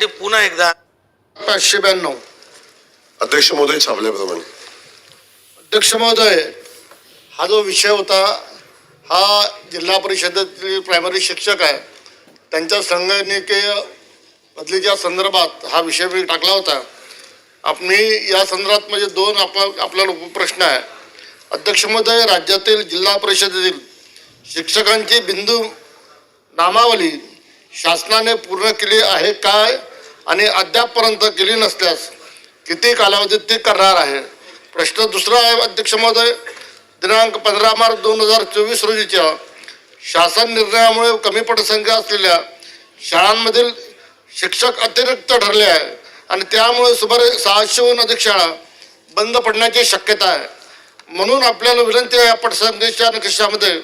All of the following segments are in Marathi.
पुन्हा एकदा 592. अध्यक्ष महोदय छापल्याप्रमाणे. अध्यक्ष महोदय, हा जो विषय होता हा जिल्हा परिषदेतील प्रायमरी शिक्षक आहे त्यांच्या संगणकीय बदलीच्या संदर्भात हा विषय मी टाकला होता. मी या संदर्भात म्हणजे दोन आपल्याला प्रश्न आहे. अध्यक्ष महोदय, राज्यातील जिल्हा परिषदेतील शिक्षकांची बिंदू नामावली शासनाने पूर्ण केली आहे काय आणि अद्यापपर्यंत केली नसल्यास किती कालावधीत ते करणार आहे. प्रश्न दुसरा आहे अध्यक्ष महोदय, दिनांक 15 मार्च 2024 रोजीच्या शासन निर्णयामुळे कमी पटसंख्या असलेल्या शाळांमधील शिक्षक अतिरिक्त ठरले आहे आणि त्यामुळे सुमारे 600हून अधिक शाळा बंद पडण्याची शक्यता आहे. म्हणून आपल्याला विनंती आहे, या पटसंख्येच्या निकषामध्ये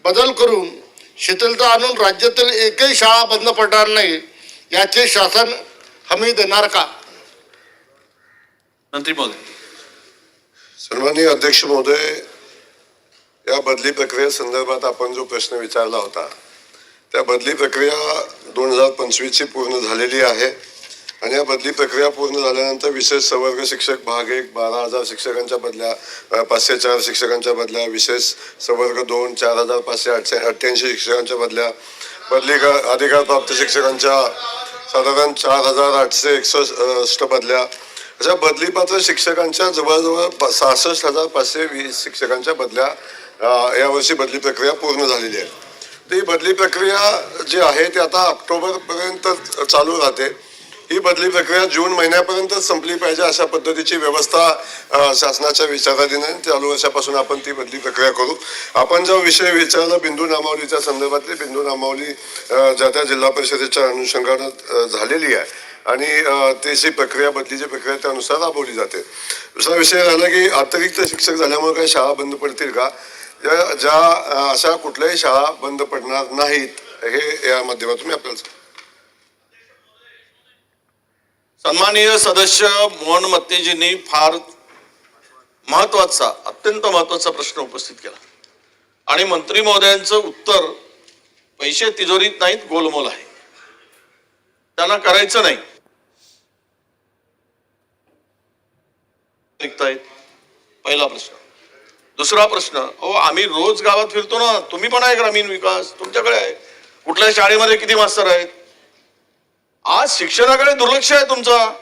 बदल करून शिथिलता आणून राज्यातील एकही शाळा बंद पडणार नाही याची शासन हमी देणार का. मंत्री महोदय. सन्माननीय अध्यक्ष महोदय, या बदली प्रक्रियेसंदर्भात आपण जो प्रश्न विचारला होता त्या बदली प्रक्रिया 2025ची पूर्ण झालेली आहे आणि या बदली प्रक्रिया पूर्ण झाल्यानंतर विशेष संवर्ग शिक्षक भाग 1 12,000 शिक्षकांच्या बदल्या, 504 शिक्षकांच्या बदल्या, विशेष संवर्ग 2 4,588 शिक्षकांच्या बदल्या, बदली अधिकार प्राप्त शिक्षकांच्या साधारण 4,861 बदल्या, अशा बदलीपात्र शिक्षकांच्या जवळजवळ 66,520 शिक्षकांच्या बदल्या यावर्षी बदली प्रक्रिया पूर्ण झालेली आहे. तर ही बदली प्रक्रिया जी आहे ती आता ऑक्टोबरपर्यंत चालू राहते. ही बदली प्रक्रिया जून महिन्यापर्यंत संपली पाहिजे अशा पद्धतीची व्यवस्था शासनाच्या विचाराधीन. चालू वर्षापासून आपण ती बदली प्रक्रिया करू. आपण जो विषय विचारला बिंदू नामावलीच्या संदर्भातली, बिंदू नामावली ज्या त्या जिल्हा परिषदेच्या अनुषंगानं झालेली आहे आणि त्याची प्रक्रिया, बदलीची प्रक्रिया त्यानुसार राबवली जाते. दुसरा विषय राहिला की अतिरिक्त शिक्षक झाल्यामुळे काही शाळा बंद पडतील का. ज्या अशा कुठल्याही शाळा बंद पडणार नाहीत हे या माध्यमातून मी आपल्याला. सन्माननीय सदस्य मोहन मत्तेजींनी फार महत्वाचा, अत्यंत महत्वाचा प्रश्न उपस्थित केला आणि मंत्री महोदयांचं उत्तर पैसे तिजोरीत नाहीत, गोलमोल आहे, त्यांना करायचं नाही. पहिला प्रश्न. दुसरा प्रश्न, आम्ही रोज गावात फिरतो ना, तुम्ही पण आहे ग्रामीण विकास, तुमच्याकडे आहे, कुठल्या शाळेमध्ये किती मास्तर आहेत. आज शिक्षणाकडे दुर्लक्ष आहे तुमचं,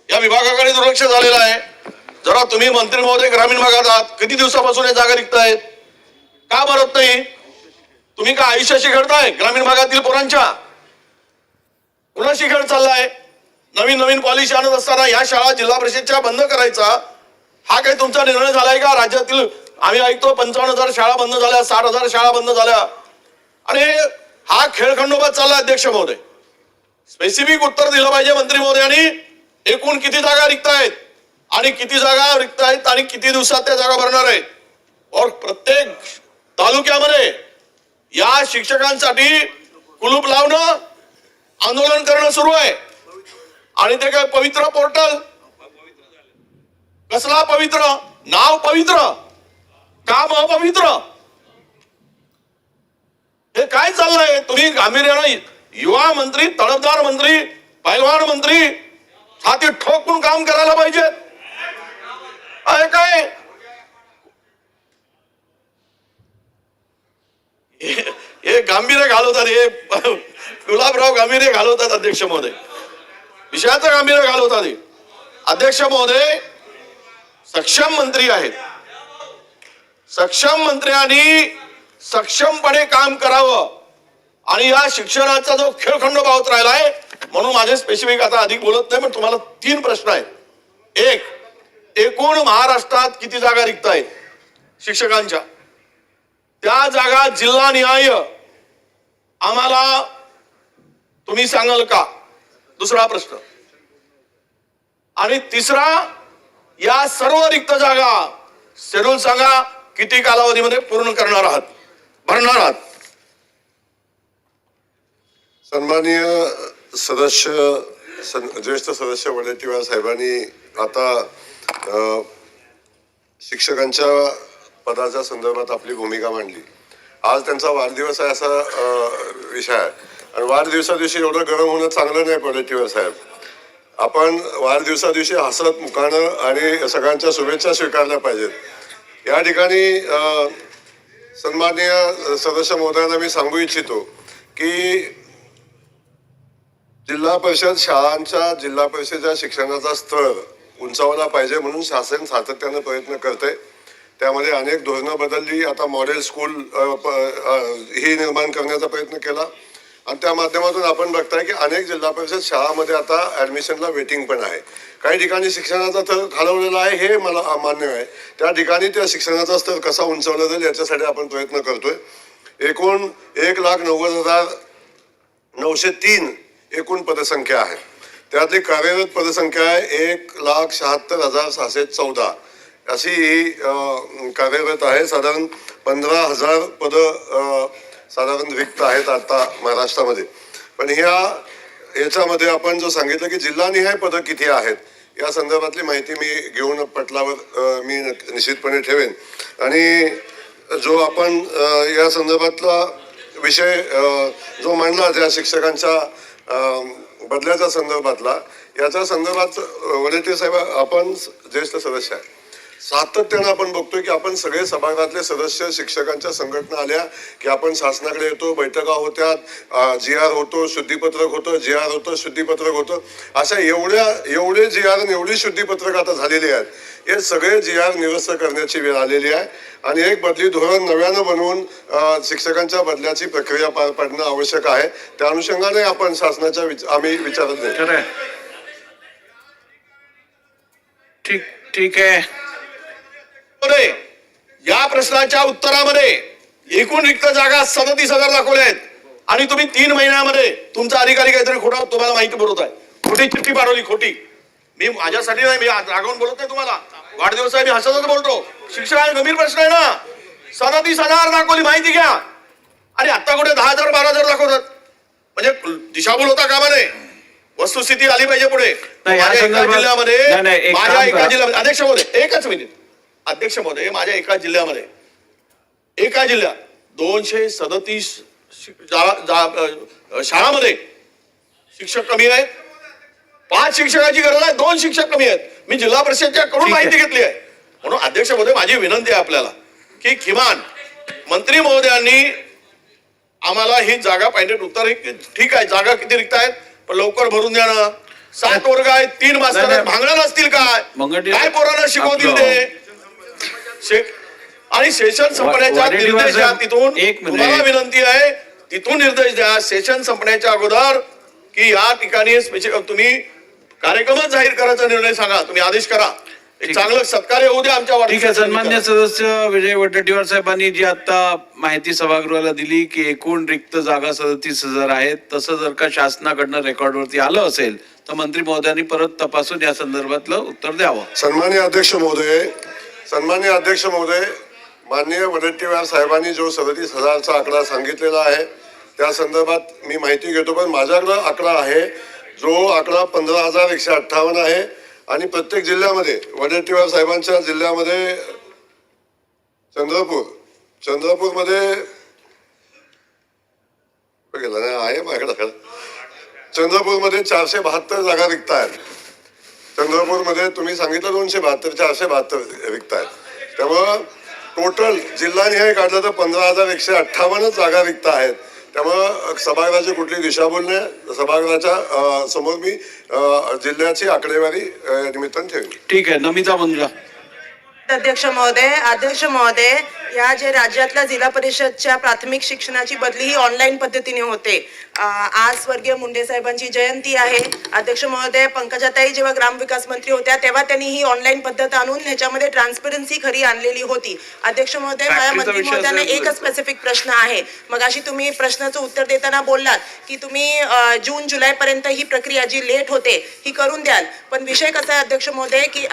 या विभागाकडे दुर्लक्ष झालेलं आहे. जरा तुम्ही मंत्री महोदय ग्रामीण भागात आहात, किती दिवसापासून या जागा रिक्त आहेत, का भरत नाही. तुम्ही का आयुष्याशी खेळताय ग्रामीण भागातील पोरांच्या. कुणाशी खेळ चाललाय. नवीन नवीन पॉलिसी आणत असताना या शाळा जिल्हा परिषदच्या बंद करायचा हा काही तुमचा निर्णय झालाय का. राज्यातील आम्ही ऐकतो 55,000 शाळा बंद झाल्या, 60,000 शाळा बंद झाल्या आणि हा खेळखंडोबा चालला. अध्यक्ष महोदय, स्पेसिफिक उत्तर दिलं पाहिजे मंत्री महोदयांनी. एकूण किती जागा रिक्त आहेत आणि किती जागा रिक्त आहेत आणि किती दिवसात त्या जागा भरणार आहेत. और प्रत्येक तालुक्यामध्ये या शिक्षकांसाठी कुलूप लावणं, आंदोलन करणं सुरू आहे. आणि ते काय पवित्र पोर्टल, कसला पवित्र, नाव पवित्र, काम अपवित्र, हे काय चाललंय. तुम्ही गांभीर्याने युवा मंत्री, तडफदार मंत्री, पैलवान मंत्री छाती ठोकून काम करायला पाहिजे. काय हे गांभीर्य घालवतात, हे गुलाबराव गांभीर्य घालवतात. अध्यक्ष महोदय, विषयाचं गांभीर्य घालवतात. अध्यक्ष महोदय, सक्षम मंत्री आहेत, सक्षम मंत्र्यांनी सक्षमपणे काम करावं आणि या शिक्षणाचा जो खेळखंडोबा होत राहिलाय. म्हणून माझे स्पेसिफिक आता अधिक बोलत नाही, पण तुम्हाला 3 प्रश्न आहेत. एक, एकूण महाराष्ट्रात किती जागा रिक्त आहेत शिक्षकांच्या, त्या जागा जिल्हानिहाय आम्हाला तुम्ही सांगाल का. दुसरा प्रश्न. आणि तिसरा, या सर्व रिक्त जागा शेड्यूल सांगा, किती कालावधीमध्ये पूर्ण करणार आहात, भरणार आहात. सन्माननीय सदस्य, ज्येष्ठ सदस्य वडेट्टीवार साहेबांनी आता शिक्षकांच्या पदाच्या संदर्भात आपली भूमिका मांडली. आज त्यांचा वाढदिवस आहे असा विषय आहे. आणि वाढदिवसा दिवशी एवढं गरम होणं चांगलं नाही वडेट्टीवार साहेब. आपण वाढदिवसा दिवशी हसत मुखानं आणि सगळ्यांच्या शुभेच्छा स्वीकारल्या पाहिजेत. या ठिकाणी सन्माननीय सदस्य महोदयांना मी सांगू इच्छितो की जिल्हा परिषद शाळांच्या जिल्हा परिषदेच्या शिक्षणाचा स्तर उंचावला पाहिजे म्हणून शासन सातत्यानं प्रयत्न करते. त्यामध्ये अनेक धोरणं बदलली. आता मॉडेल स्कूल ही निर्माण करण्याचा प्रयत्न केला आणि त्या माध्यमातून आपण बघताय की अनेक जिल्हा परिषद शाळामध्ये आता ऍडमिशनला वेटिंग पण आहे. काही ठिकाणी शिक्षणाचा स्तर खालवलेला आहे हे मला मान्य आहे. त्या ठिकाणी त्या शिक्षणाचा स्तर कसा उंचावला जाईल याच्यासाठी आपण प्रयत्न करतोय. एकूण 1,90,903 एकूण पदसंख्या आहे. त्यातली कार्यरत पदसंख्या आहे 1,76,614 अशी ही कार्यरत आहे. साधारण 15,000 पद साधारण रिक्त आहेत आता महाराष्ट्रामध्ये. पण याच्यामध्ये आपण जो सांगितलं की जिल्हानिहाय पदं किती आहेत या संदर्भातली माहिती मी घेऊन पटलावर मी निश्चितपणे ठेवेन. आणि जो आपण या संदर्भातला विषय जो मांडला त्या शिक्षकांच्या बदल्याच्या संदर्भातला याच्या संदर्भात वडेट्टीवार साहेब आपण ज्येष्ठ सदस्य आहे. सातत्यानं आपण बघतोय की आपण सगळे सभागृहातले सदस्य शिक्षकांच्या संघटना आल्या की आपण शासनाकडे येतो, बैठका होत्यात, GR होतो, शुद्धीपत्रक होतं, GR होतं, शुद्धीपत्रक होतं. अशा एवढे GR आणि एवढी शुद्धीपत्रक आता झालेली आहेत. हे सगळे GR निरस्त करण्याची वेळ आलेली आहे आणि एक बदली धोरण नव्यानं बनवून शिक्षकांच्या बदल्याची प्रक्रिया पार पाडणं आवश्यक आहे. त्या अनुषंगाने आपण शासनाच्या आम्ही विचारत नाही. ठीक आहे. या प्रश्नाच्या उत्तरामध्ये एकूण रिक्त जागा 37,000 दाखवल्या आहेत आणि तुम्ही 3 महिन्यामध्ये तुमचा अधिकारी काहीतरी खोटा तुम्हाला माहिती पुरवत आहे. खोटी चिठ्ठी पाठवली, खोटी. मी माझ्यासाठी नाही, मी रागावून बोलत नाही तुम्हाला. वाढदिवस आहे, मी हसतच बोलतो. शिक्षण गंभीर प्रश्न आहे ना. 37,000 दाखवली, माहिती घ्या. आणि आता कुठे 10,000 12,000 दाखवतात. म्हणजे दिशाभूल होता कामा नये. वस्तुस्थिती आली पाहिजे पुढे. माझ्या एका जिल्ह्यामध्ये अध्यक्ष महोदय एकच मिनिट. अध्यक्ष महोदय माझ्या एका जिल्ह्यात 237 शाळामध्ये शिक्षक कमी आहेत. 5 शिक्षकाची गरज आहे, 2 शिक्षक कमी आहेत. मी जिल्हा परिषदच्या कडून माहिती घेतली आहे. म्हणून अध्यक्ष महोदय माझी विनंती आहे आपल्याला की किमान मंत्री महोदयांनी आम्हाला ही जागा पाहिजे. उत्तर ठीक आहे, जागा किती रिक्त आहेत पण लवकर भरून द्या ना. 7 वर्ग आहेत, 3 मास्तर आहेत, भांगणार असतील काय पोरांना शिकवतील ते. आणि सेशन संपण्याच्या निर्देश द्या. तिथून तुम्हाला विनंती आहे, तिथून निर्देश द्या सेशन संपण्याच्या अगोदर की या ठिकाणी तुम्ही कार्यक्रमच जाहीर करायचा निर्णय सांगा. तुम्ही आदेश करा. एक चांगलं सत्कार होऊ द्या आमच्या. ठीक आहे. सन्मान्य सदस्य विजय वडेट्टीवार साहेबांनी जी आता माहिती सभागृहाला दिली की एकूण रिक्त जागा 37,000 आहेत, तसं जर का शासनाकडनं रेकॉर्डवरती आलं असेल तर मंत्री महोदयांनी परत तपासून या संदर्भातलं उत्तर द्यावं. सन्मान्य अध्यक्ष महोदय, माननीय वडेट्टीवार साहेबांनी जो 37,000चा आकडा सांगितलेला आहे त्या संदर्भात मी माहिती घेतो. पण माझ्याकडे आकडा आहे जो आकडा 15,158 आहे आणि प्रत्येक जिल्ह्यामध्ये वडेट्टीवार साहेबांच्या जिल्ह्यामध्ये चंद्रपूरमध्ये गेला नाही आहे माझ्याकडे. चंद्रपूरमध्ये 472 जागा रिक्त आहेत. चंद्रपूरमध्ये तुम्ही सांगितलं 272, 472 रिक्त आहेत. त्यामुळं टोटल जिल्हानिहाय काढलं तर 15,158 जागा रिक्त आहेत. त्यामुळं सभागृहाची कुठली दिशाभूल नाही. सभागृहाच्या समोर मी जिल्ह्याची आकडेवारी निमित्तानं ठेवली. ठीक आहे. नमिता मुंद्रा. अध्यक्ष महोदय, या जे राज्यातल्या जिल्हा परिषदच्या प्राथमिक शिक्षणाची बदली ही ऑनलाईन पद्धतीने होते. आज स्वर्गीय मुंडे साहेबांची जयंती आहे. अध्यक्ष महोदय, पंकजाताई जेव्हा ग्रामविकास मंत्री होत्या तेव्हा त्यांनी ही ऑनलाईन पद्धत आणून ह्याच्यामध्ये ट्रान्सपरन्सी खरी आणलेली होती. अध्यक्ष महोदय, माझ्या मंत्री महोदयांना एकच स्पेसिफिक प्रश्न आहे. मग अशी तुम्ही प्रश्नाचं उत्तर देताना बोललात की तुम्ही जून जुलै पर्यंत ही प्रक्रिया जी लेट होते ही करून द्याल. पण विषय कसा आहे अध्यक्ष महोदय की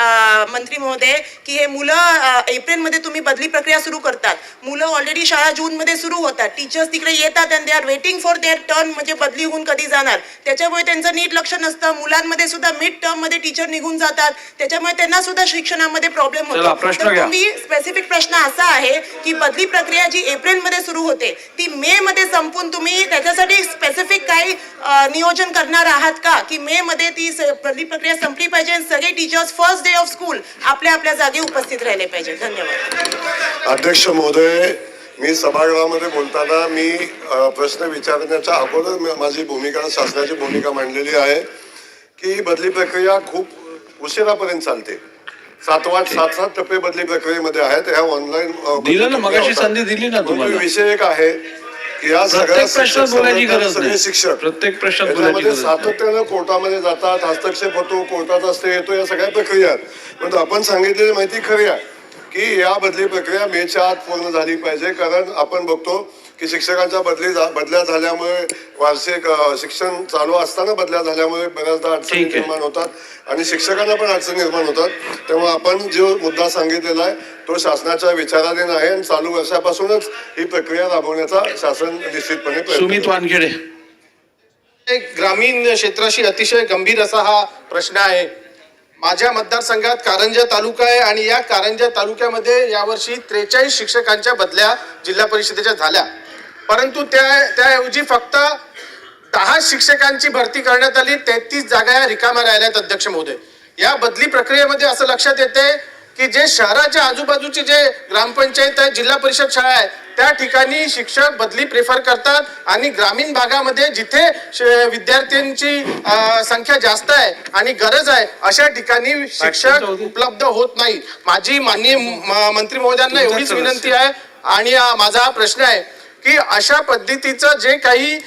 मंत्री महोदय की हे मुलं एप्रिलमध्ये तुम्ही बदली प्रक्रिया सुरू करतात. मुलं ऑलरेडी शाळा जूनमध्ये सुरू होतात, टीचर्स तिकडे येतात आणि they are waiting for their turn, म्हणजे बदली होऊन कधी जाणार, त्याच्यामुळे त्यांचं नीट लक्ष नसतं. मुलांमध्ये सुद्धा मिड टर्म मध्ये टीचर निघून जातात, त्याच्यामुळे त्यांना सुद्धा शिक्षणामध्ये प्रॉब्लेम चला, होतो. प्रश्न तर घ्या. तुम्ही स्पेसिफिक प्रश्न असा आहे की बदली प्रक्रिया जी एप्रिलमध्ये सुरू होते ती मे मध्ये संपून तुम्ही त्याच्यासाठी स्पेसिफिक काही नियोजन करणार आहात का, की मे मध्ये ती बदली प्रक्रिया संपली पाहिजे आणि सगळे teachers first day of school आपल्या आपल्या जागी उपस्थित राहिले पाहिजे. धन्यवाद. अध्यक्ष महोदय, मी सभागृहामध्ये बोलताना मी प्रश्न विचारण्याच्या अगोदर माझी भूमिका, शासनाची भूमिका मांडलेली आहे की बदली प्रक्रिया खूप उशिरापर्यंत चालते. 7 टप्पे बदली प्रक्रियेमध्ये आहेत. ह्या ऑनलाईन दिलं ना, मगाशी संधी दिली ना तुम्हाला. विषय एक आहे की या सगळ्या प्रत्येक प्रश्नात बोलायची गरज सगळे नाही. शिक्षक प्रत्येक प्रश्नात बोलायची त्याच्यामध्ये गरज नाही. सातत्यानं कोर्टामध्ये जातात, हस्तक्षेप होतो, कोर्टाचा स्टे येतो, या सगळ्या प्रक्रिया आहेत. परंतु आपण सांगितलेली माहिती खरी आहे की या बदली प्रक्रिया मेच्या आत पूर्ण झाली पाहिजे. कारण आपण बघतो की शिक्षकांच्या बदल्या झाल्यामुळे वार्षिक शिक्षण चालू असताना बदल्या झाल्यामुळे बऱ्याचदा अडचणी ठीक आहे. निर्माण होतात आणि शिक्षकांना पण अडचणी निर्माण होतात. तेव्हा आपण जो मुद्दा सांगितलेला आहे तो शासनाच्या विचाराधीन आहे आणि चालू वर्षापासूनच ही प्रक्रिया राबवण्याचा शासन निश्चितपणे प्रयत्न सुमित करेल. वानखेडे. एक ग्रामीण क्षेत्राशी अतिशय गंभीर असा हा प्रश्न आहे. माझ्या मतदारसंघात कारंजा तालुका आहे आणि या कारंजा तालुक्यामध्ये यावर्षी 43 शिक्षकांच्या बदल्या जिल्हा परिषदेच्या झाल्या, परंतु त्याऐवजी फक्त 10 शिक्षकांची भरती करण्यात आली. 33 जागा या रिकाम्या राहिल्यात. अध्यक्ष महोदय, या बदली प्रक्रियेमध्ये असं लक्षात येते की जे शहराच्या आजूबाजूचे जे ग्रामपंचायत आहे, जिल्हा परिषद शाळा आहे, त्या ठिकाणी शिक्षक बदली प्रेफर करतात आणि ग्रामीण भागामध्ये जिथे विद्यार्थ्यांची संख्या जास्त आहे आणि गरज आहे अशा ठिकाणी शिक्षक उपलब्ध होत नाही. माझी माननीय मंत्री महोदयांना एवढीच विनंती आहे आणि माझा हा प्रश्न आहे की अशा पद्धतीचं जे काही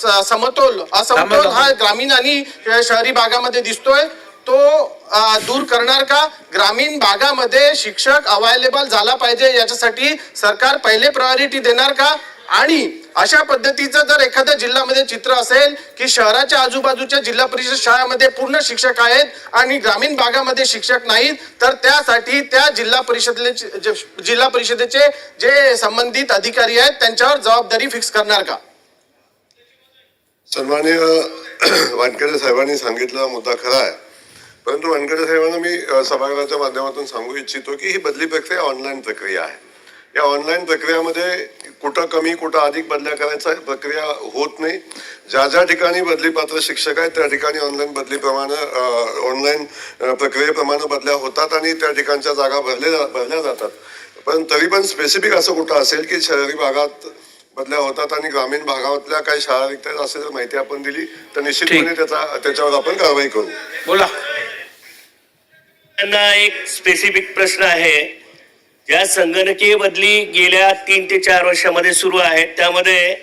असमतोल हा ग्रामीण आणि शहरी भागामध्ये दिसतोय तो दूर करणार का? ग्रामीण भागामध्ये शिक्षक अवेलेबल झाला पाहिजे याच्यासाठी सरकार पहिले प्रायोरिटी देणार का? आणि अशा पद्धतीचं जर एखाद्या जिल्ह्यामध्ये चित्र असेल की शहराच्या आजूबाजूच्या जिल्हा परिषद शाळांमध्ये पूर्ण शिक्षक आहेत आणि ग्रामीण भागामध्ये शिक्षक नाहीत, तर त्यासाठी त्या जिल्हा परिषदेचे जे संबंधित अधिकारी आहेत त्यांच्यावर जबाबदारी फिक्स करणार का? सन्माननीय वानखेडे साहेबांनी सांगितलेला मुद्दा खरा आहे, परंतु वानखेडे साहेबांना मी सभागृहाच्या माध्यमातून सांगू इच्छितो की ही बदली प्रक्रिया ऑनलाईन प्रक्रिया आहे. या ऑनलाईन प्रक्रियामध्ये कुठं कमी कुठं अधिक बदल्या करायचा प्रक्रिया होत नाही. ज्या ज्या ठिकाणी बदलीपात्र शिक्षक आहेत त्या ठिकाणी ऑनलाईन प्रक्रियेप्रमाणे बदल्या होतात आणि त्या ठिकाणच्या जागा भरल्या जातात. पण तरी पण स्पेसिफिक असं कुठं असेल की शहरी भागात बदल्या होतात आणि ग्रामीण भागातल्या काही शाळा रिक्त असेल तर माहिती आपण दिली तर निश्चितपणे त्याच्यावर आपण कारवाई करू. बोला. त्यांना एक स्पेसिफिक प्रश्न आहे. ज्या संगणकीय बदली गेल्या 3 ते 4 वर्षामध्ये सुरू आहेत त्यामध्ये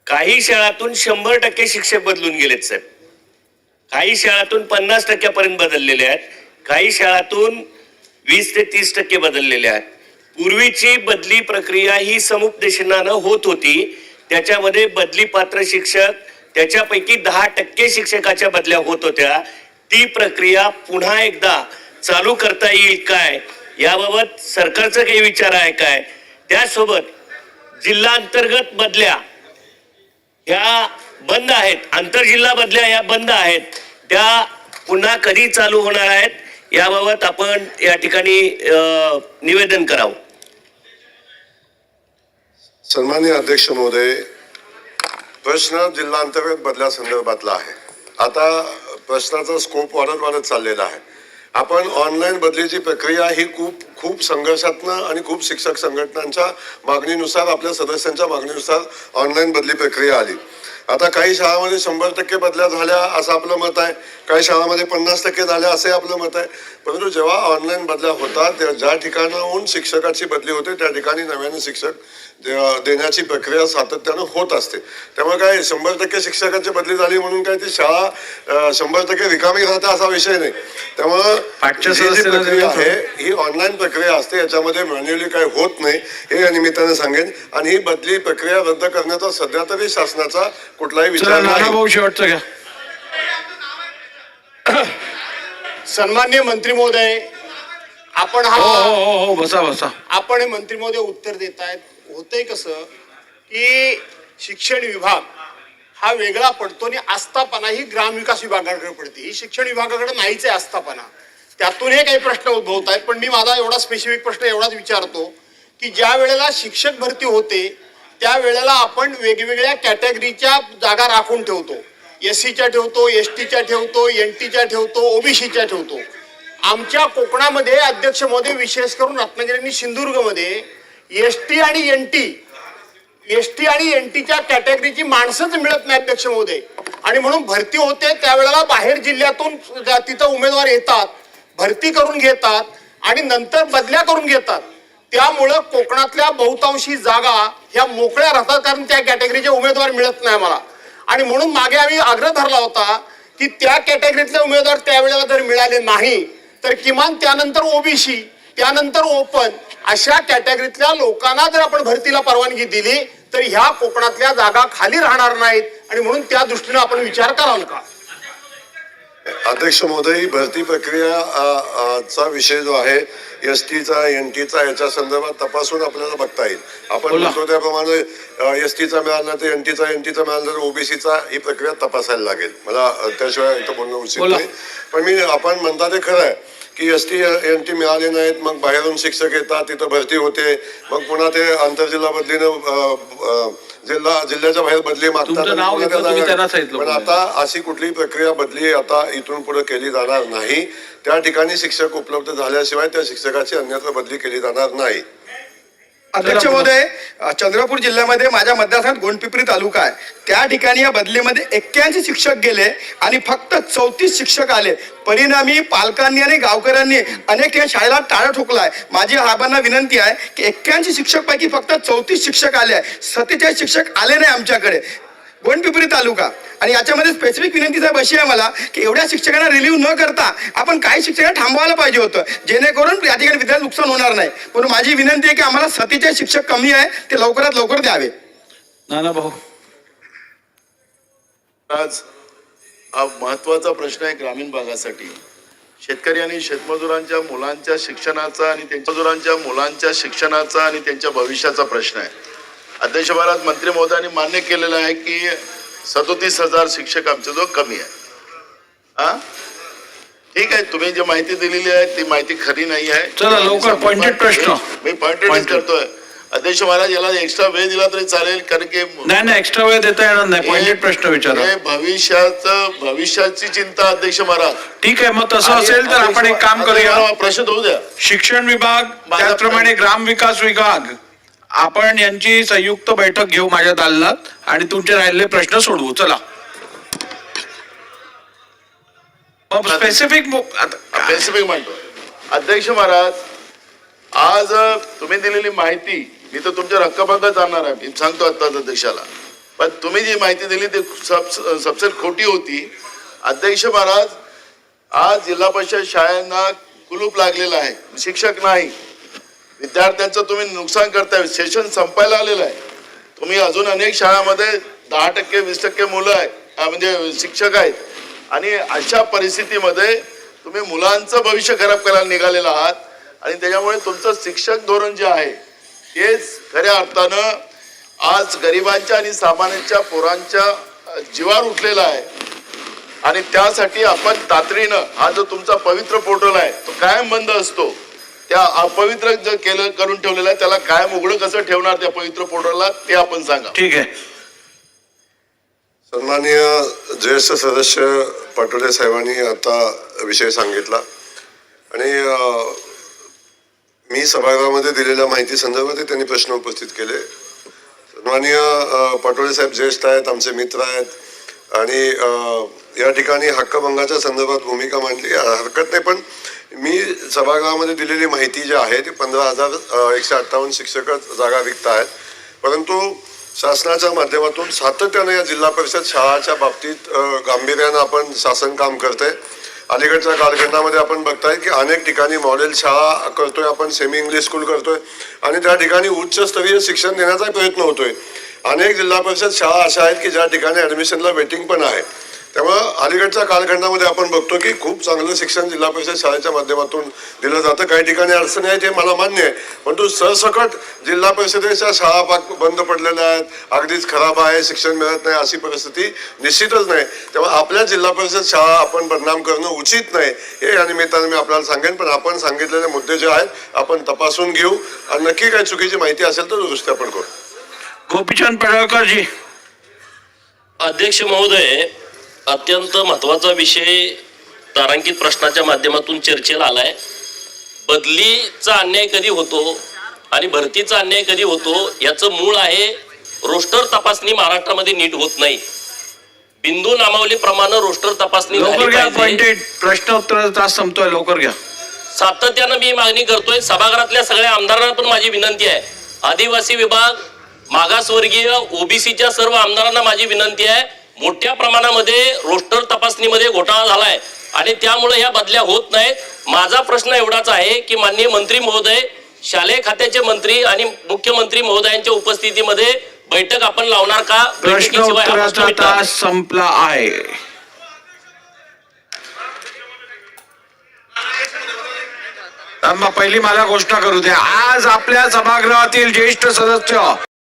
काही शाळातून 100% शिक्षक बदलून गेलेत साहेब. काही शाळातून 50% बदललेले आहेत, काही शाळातून 20 ते 30% बदललेले आहेत. पूर्वीची बदली प्रक्रिया ही समुपदेशनानं होत होती, त्याच्यामध्ये बदली पात्र शिक्षक त्याच्यापैकी 10% शिक्षकाच्या बदल्या होत होत्या. ती प्रक्रिया पुन्हा एकदा चालू करता येईल काय याबाबत सरकारचा काही विचार आहे काय? त्यासोबत जिल्हा अंतर्गत बदल्या ह्या बंद आहेत, आंतरजिल्हा बदल्या या बंद आहेत, त्या पुन्हा कधी चालू होणार आहेत याबाबत आपण या ठिकाणी निवेदन करावं. सन्माननीय अध्यक्ष महोदय, प्रश्न जिल्हा अंतर्गत बदल्या संदर्भातला आहे. आता प्रश्नाचा स्कोप वाढत चाललेला आहे. आपण ऑनलाईन बदलीची प्रक्रिया ही खूप संघर्षातनं आणि खूप शिक्षक संघटनांच्या मागणीनुसार, आपल्या सदस्यांच्या मागणीनुसार ऑनलाईन बदली प्रक्रिया आली. आता काही शाळांमध्ये 100% बदल्या झाल्या असं आपलं मत आहे, काही शाळांमध्ये 50% झाल्या असे आपलं मत आहे. परंतु जेव्हा ऑनलाईन बदल्या होतात ज्या ठिकाणाहून शिक्षकाची बदली होते त्या ठिकाणी नव्याने शिक्षक देण्याची प्रक्रिया सातत्यानं होत असते. त्यामुळे काय 100% शिक्षकाची बदली झाली म्हणून काय ती शाळा 100% रिकामी राहते असा विषय नाही. त्यामुळं जी प्रक्रिया आहे ही ऑनलाईन प्रक्रिया असते, याच्यामध्ये मॅन्युअली काय होत नाही हे या निमित्ताने सांगेन. आणि ही बदली प्रक्रिया रद्द करण्याचा सध्या तरी शासनाचा कुठलाही विचार नाही. शेवटचं घ्या. सन्माननीय मंत्री महोदय, आपण हो हो हो हो बसा बसा. आपण हे मंत्री महोदय उत्तर देत आहेत. होतंय कसं की शिक्षण विभाग हा वेगळा पडतो आणि आस्थापना ही ग्रामविकास विभागाकडे पडते. ही शिक्षण विभागाकडे नाहीच आहे आस्थापना. त्यातून हे काही प्रश्न उद्भवत आहेत. पण मी माझा एवढा स्पेसिफिक प्रश्न एवढाच विचारतो की ज्या वेळेला शिक्षक भरती होते त्या वेळेला आपण वेगवेगळ्या कॅटेगरीच्या जागा राखून ठेवतो. SCच्या ठेवतो, STच्या ठेवतो, NTच्या ठेवतो, OBCच्या ठेवतो. आमच्या कोकणामध्ये अध्यक्ष महोदय विशेष करून रत्नागिरी आणि सिंधुदुर्गमध्ये ST आणि NTच्या कॅटेगरीची माणसंच मिळत नाही अध्यक्ष महोदय. आणि म्हणून भरती होते त्यावेळेला बाहेर जिल्ह्यातून तिथं उमेदवार येतात, भरती करून घेतात आणि नंतर बदल्या करून घेतात. त्यामुळं कोकणातल्या बहुतांशी जागा ह्या मोकळ्या राहतात कारण त्या कॅटेगरीचे उमेदवार मिळत नाही मला. आणि म्हणून मागे आम्ही आग्रह धरला होता की त्या कॅटेगरीतले उमेदवार त्यावेळेला जर मिळाले नाही तर किमान त्यानंतर OBC, त्यानंतर ओपन अशा कॅटेगरीतल्या लोकांना जर आपण भरतीला परवानगी दिली तर ह्या कोकणातल्या जागा खाली राहणार नाहीत. आणि म्हणून त्या दृष्टीने आपण विचार कराल का? अध्यक्ष महोदय, ही भरती प्रक्रिया चा विषय जो आहे STचा NTचा याच्या संदर्भात तपासून आपल्याला बघता येईल. आपण म्हणतो त्याप्रमाणे STचा मिळाला तर NTचा मिळाला तर OBCचा ही प्रक्रिया तपासायला लागेल. मला त्याशिवाय इथं बोलणं उचित नाही. पण आपण म्हणता ते खरं आहे की ST NT मिळाले नाहीत, मग बाहेरून शिक्षक येतात, तिथं भरती होते, मग पुन्हा ते आंतरजिल्हा बदलीनं जिल्ह्याच्या बाहेर बदली मागतात. पण आता अशी कुठलीही प्रक्रिया बदली आता इथून पुढे केली जाणार नाही. त्या ठिकाणी शिक्षक उपलब्ध झाल्याशिवाय त्या शिक्षकाची अन्यत्र बदली केली जाणार नाही. अध्यक्ष महोदय, चंद्रपूर जिल्ह्यामध्ये माझ्या मतदारसंघात गोंडपिंपरी तालुका आहे. त्या ठिकाणी या बदलीमध्ये 81 शिक्षक गेले आणि फक्त 34 शिक्षक आले. परिणामी पालकांनी आणि गावकऱ्यांनी अनेक ठिकाणी शाळेला टाळं ठोकलाय. माझी आबांना विनंती आहे की 81 शिक्षक पैकी फक्त 34 शिक्षक आले, 47 शिक्षक आले नाही आमच्याकडे गोंडपिंपरी तालुका. आणि याच्यामध्ये स्पेसिफिक विनंती साहेब अशी आहे मला की एवढ्या शिक्षकांना रिलीव्ह न करता आपण काही शिक्षकांना थांबवायला पाहिजे होतं जेणेकरून या ठिकाणी विद्यार्थी नुकसान होणार नाही. म्हणून माझी विनंती आहे की आम्हाला 47 शिक्षक कमी आहे ते लवकरात लवकर द्यावे. नाना भाऊ, आज हा महत्वाचा प्रश्न आहे ग्रामीण भागासाठी. शेतकरी आणि शेतमजुरांच्या मुलांच्या शिक्षणाचा आणि त्यांच्या भविष्याचा प्रश्न आहे. अध्यक्ष महाराज, मंत्री महोदयांनी मान्य केलेलं आहे की 37,000 शिक्षक आमच्याजवळ कमी आहे. ठीक आहे, तुम्ही जी माहिती दिलेली आहे ती माहिती खरी नाही आहे. चला लवकर पॉइंटेड प्रश्न. मी पॉइंटेड करतोय. अध्यक्ष महाराज, याला एक्स्ट्रा वेळ दिला तरी चालेल कारण की नाही एक्स्ट्रा वेळ देता येणार नाही. पॉइंटेड प्रश्न विचारा. भविष्याची चिंता अध्यक्ष महाराज. ठीक आहे, मग तसं असेल तर आपण एक काम करूया. प्रश्न होऊ द्या. शिक्षण विभाग त्याचप्रमाणे ग्रामविकास विभाग आपण यांची संयुक्त बैठक घेऊ माझ्या दालनात आणि तुमचे राहिलेले प्रश्न सोडवू. चला स्पेसिफिक म्हणतो. अध्यक्ष महाराज, आज तुम्ही दिलेली माहिती मी तर तुमच्या हक्काबद्दल जाणार आहे. मी सांगतो आत्ताच अध्यक्षाला, पण तुम्ही जी माहिती दिली ती सबसेट खोटी होती. अध्यक्ष महाराज, आज जिल्हा परिषद शाळांना कुलूप लागलेला आहे, शिक्षक नाही. विद्यार्थ्यांचं तुम्ही नुकसान करताय. सेशन संपायला आलेलं आहे. तुम्ही अजून अनेक शाळांमध्ये 10%, 20% मुलं आहेत, म्हणजे शिक्षक आहेत. आणि अशा परिस्थितीमध्ये तुम्ही मुलांचं भविष्य खराब करायला निघालेला आहात. आणि त्याच्यामुळे तुमचं शिक्षक धोरण जे आहे तेच खऱ्या अर्थानं आज गरिबांच्या आणि सामान्यांच्या पोरांच्या जीवावर उठलेला आहे. आणि त्यासाठी आपण तातडीनं हा जो तुमचा पवित्र पोर्टल आहे तो कायम बंद असतो, त्या अपवित्र जर केलं करून ठेवलेलं आहे त्याला कायम उघडं कसं ठेवणार त्या पवित्र पोर्टलला ते आपण सांगा. ठीक आहे. सन्माननीय ज्येष्ठ सदस्य पटोले साहेबांनी आता विषय सांगितला आणि मी सभागृहामध्ये दिलेल्या माहिती संदर्भात त्यांनी प्रश्न उपस्थित केले. सन्माननीय पटोले साहेब ज्येष्ठ आहेत, आमचे मित्र आहेत आणि या ठिकाणी हक्कभंगाच्या संदर्भात भूमिका मांडली हरकत नाही. पण मी सभागृहामध्ये दिलेली माहिती जी आहे ती 15,158 शिक्षक जागा रिक्त आहेत. परंतु शासनाच्या माध्यमातून सातत्याने या जिल्हा परिषद शाळाच्या बाबतीत गांभीर्यानं आपण शासन काम करतंय. अलीकडच्या कालखंडामध्ये आपण बघताय की अनेक ठिकाणी मॉडेल शाळा करतोय आपण, सेमी इंग्लिश स्कूल करतोय आणि त्या ठिकाणी उच्चस्तरीय शिक्षण देण्याचा प्रयत्न होतोय. अनेक जिल्हा परिषद शाळा अशा आहेत की ज्या ठिकाणी ऍडमिशनला वेटिंग पण आहे. त्यामुळं अलीकडच्या कालखंडामध्ये आपण बघतो की खूप चांगलं शिक्षण जिल्हा परिषद शाळेच्या माध्यमातून दिलं जातं. काही ठिकाणी अडचणी आहेत हे मला मान्य आहे, परंतु सरसकट जिल्हा परिषदेच्या शाळा पाक बंद पडलेल्या आहेत, अगदीच खराब आहे, शिक्षण मिळत नाही अशी परिस्थिती निश्चितच नाही. तेव्हा आपल्या जिल्हा परिषद शाळा आपण बदनाम करणं उचित नाही हे या निमित्ताने मी आपल्याला सांगेन. पण आपण सांगितलेले मुद्दे जे आहेत आपण तपासून घेऊ आणि नक्की काही चुकीची माहिती असेल तर दुरुस्ती आपण करू. गोपीचंद पडळकर जी. अध्यक्ष महोदय, अत्यंत महत्वाचा विषय तारांकित प्रश्नाच्या माध्यमातून चर्चेला आलाय. बदलीचा अन्याय कधी होतो आणि भरतीचा अन्याय कधी होतो याचं मूळ आहे रोस्टर तपासणी महाराष्ट्रामध्ये नीट होत नाही. बिंदू नामावलीप्रमाणे रोस्टर तपासणी झाली लवकर घ्या, पाहिजे. पॉइंटेड प्रश्न उत्तर तास संपतोय, लवकर घ्या. सातत्यानं मी मागणी करतोय. सभागृहातल्या सगळ्या आमदारांना पण माझी विनंती आहे. आदिवासी विभाग, मागासवर्गीय, ओबीसीच्या सर्व आमदारांना माझी विनंती आहे. मोठ्या प्रमाणामध्ये रोस्टर तपासणीमध्ये घोटाळा झालाय आणि त्यामुळे ह्या बदल्या होत नाहीत. माझा प्रश्न एवढाच आहे की माननीय मंत्री महोदय, शालेय खात्याचे मंत्री आणि मुख्यमंत्री महोदयांच्या उपस्थितीमध्ये बैठक आपण लावणार का? प्रश्न बैठकीशिवाय हा प्रश्न उत्तराचा मिटणार नाही. तास संपला आहे. पहिली मला घोषणा करू द्या. आज आपल्या सभागृहातील ज्येष्ठ सदस्य